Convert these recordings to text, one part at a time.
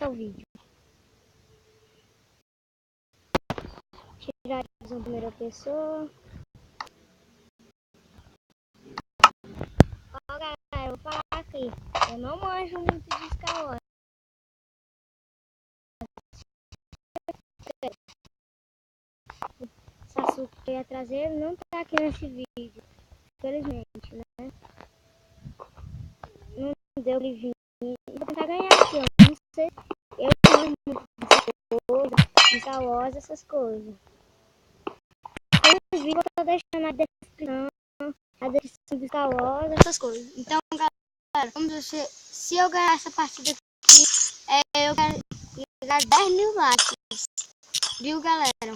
o vídeo. Tirar a visão primeira pessoa. Ó, galera, eu vou falar aqui. Eu não manjo muito de Star Wars. Sasuke que eu ia trazer não tá aqui nesse vídeo. Infelizmente, né? Não deu pra vir. Vou tentar ganhar aqui, ó. Não sei. Eu não manjo muito de Star Wars, essas coisas. Os vídeos eu tô deixando na descrição. A descrição de Star Wars, essas coisas. Então, galera, vamos ver se eu ganhar essa partida aqui, eu quero ligar 10 mil likes. Viu, galera?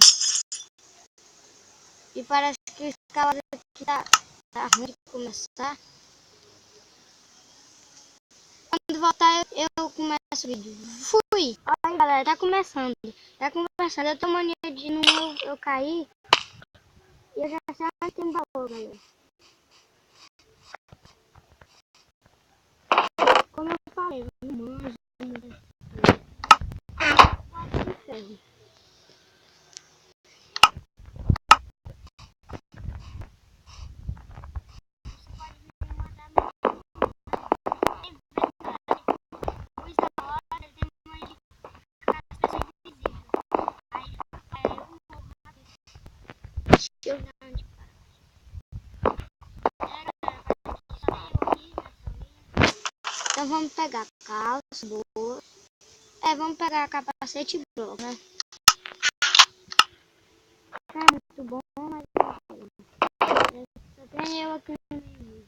E parece que esse cavalo aqui tá ruim de começar. Quando voltar, eu começo o vídeo. Fui! Olha aí, galera, tá começando. Eu tô mania de eu cair. E eu já sei onde tem um baú, galera. Como eu falei, eu não manjo muito. Ferro. Então vamos pegar calça, boa. Vamos pegar capacete e bloco, né? Não é muito bom, mas só tem eu aqui no meio.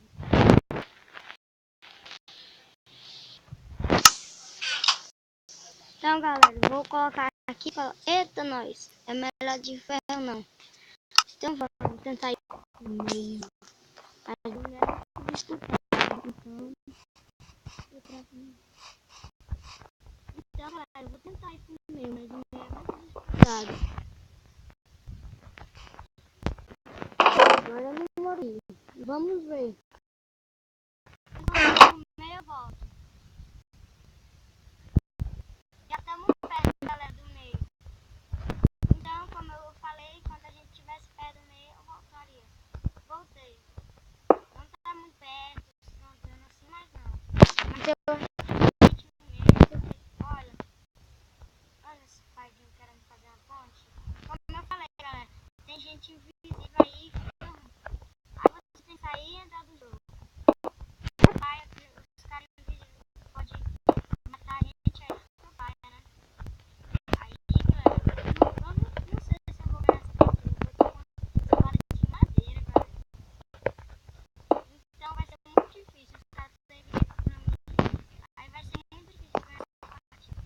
Então, galera, vou colocar aqui e falar, eita, nós, é melhor de ferro não. Então vamos tentar ir no meio. A mulher disputar. Então, galera, eu vou tentar ir pro meio, mas não é muito disputado. Agora eu não morri. Vamos ver. Meia volta. Já estamos perto, galera, do meio. Então, como eu falei, quando a gente estivesse perto do meio, eu voltaria. Voltei. Não tá muito perto, não dando assim, mas não. Mas eu realmente no meio. Olha esse paiguinho querendo fazer uma ponte. Como eu falei, galera, tem gente invisível aí. Aí você tem que sair e entrar do jogo. Os caras invisíveis podem matar a gente aí, não vai, né? Aí, galera, eu não sei se eu vou ganhar essa partida. Eu tô com vara de madeira, galera. Então vai ser muito difícil. Os caras têm invisível pra mim. Aí vai ser muito difícil ganhar essa partida.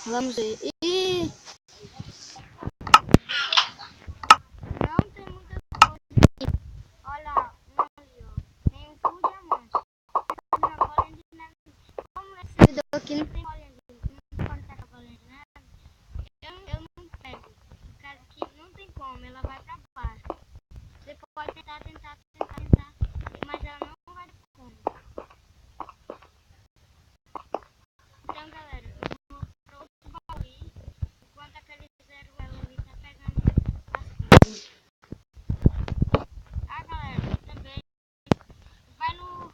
Vamos ver. E não tem muita coisa aqui. Olha, um ali, ó. Tem um full diamante. Uma bolinha de neve. Como esse servidor aqui não tem bolinha de neve, não pode pegar bolinha de neve, eu não pego. Por causa que não tem como, ela vai pra baixo. Você pode tentar, mas ela não vai ter como. Então, galera, eu vou pro outro baú aí, enquanto aquele zero ela ali tá pegando as coisas. Ah, galera, também vai no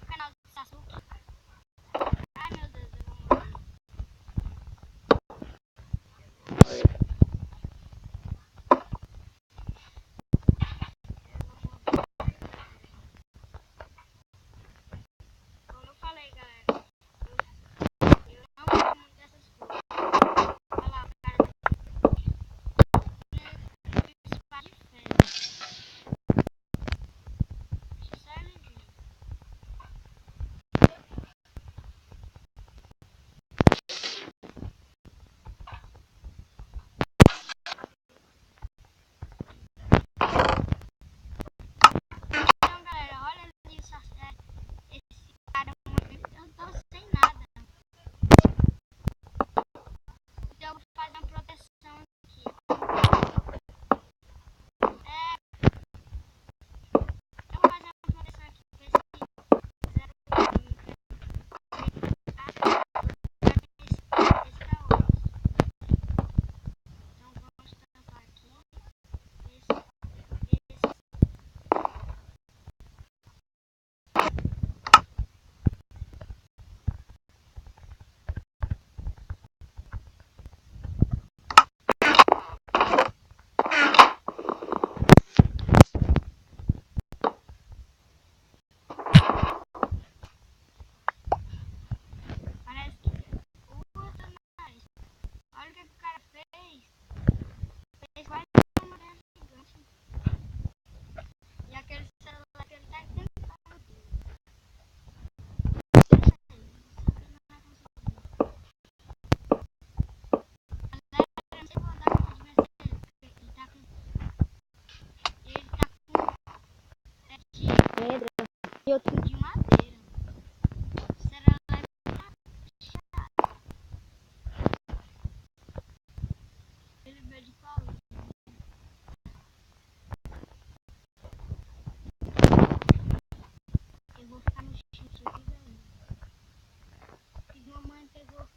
canal do Sasuke. e outro de madeira. Serelepe chato. Ele veio de Paulo. Eu vou ficar no chute aqui, velho. E mamãe pegou.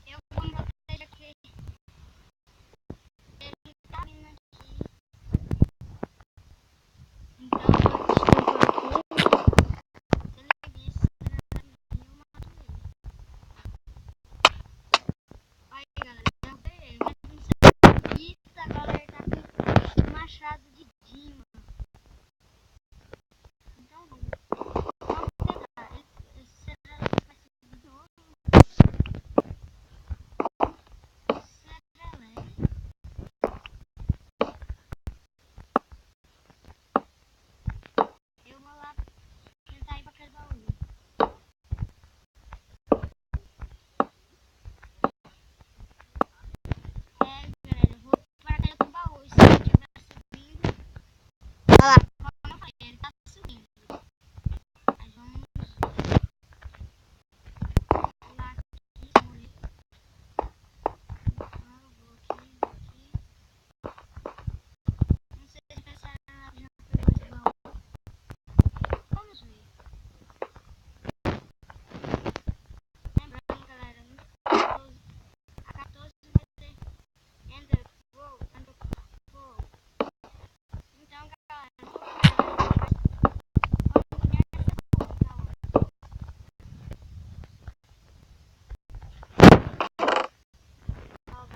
Eu vou botar aqui. Ele tá vindo aqui. Então, vamos tentar aqui. Se ele vir, eu mato ele. Aí, galera, eu derrubei ele. Mas não sei isso, agora ele tá com machado de Dima. Então, vamos tentar. Será que vai subir de novo? Serelepe. Eu vou lá tentar ir pra aquele baú. Galera, eu vou para aquele outro baú. E se ele estiver subindo. Olha lá, como eu falei, ele tá subindo. Aí vamos lá aqui, morrer. Eu vou aqui. Não sei se essa já pegou esse baú. Vamos ver. Lembrando, galera, no 14, a 14 vai ter Ender Pearl. Então, galera, no final, vamos ganhar essa porra. Ó,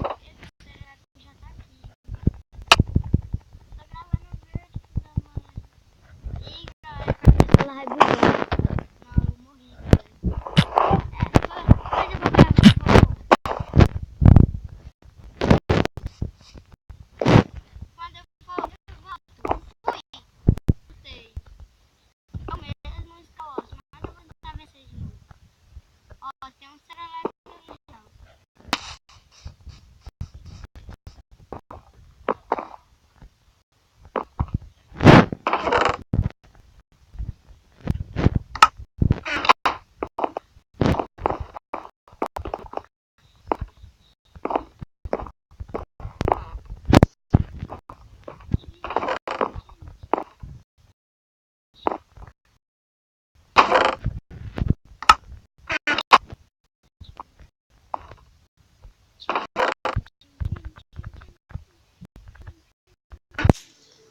galera, esse será já tá aqui. Tô gravando o vídeo da manhã. Ih, galera, ela vai bugar. Não, eu morri, galera. Depois eu vou gravar de novo. Quando eu for, eu volto. Fui. Voltei. Eu mesmo estou ótimo, mas eu vou tentar vencer de novo. Ó, tem um serelepe ali já.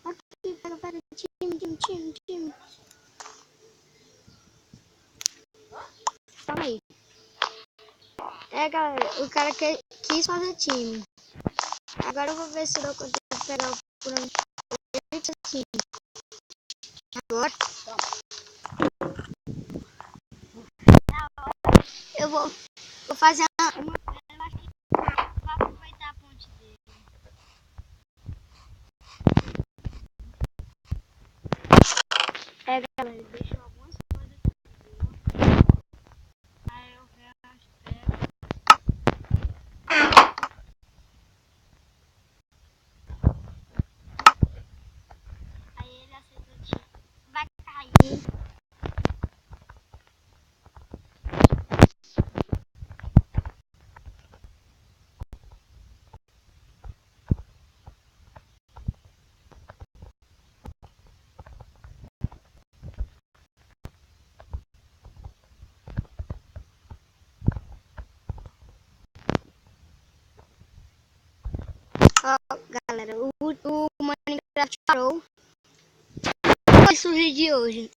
Aqui, pega, time. Calma aí. Galera, o cara quis fazer time. Agora eu vou ver se eu consigo pegar o plano time. Agora. Eu vou fazer uma. Eu acho que vou aproveitar a ponte dele. Galera, ele deixou algumas coisas aqui. Aí eu pego. Aí ele aceitou o time. Vai cair. Ó, galera, o Minecraft parou. Foi surgir de hoje.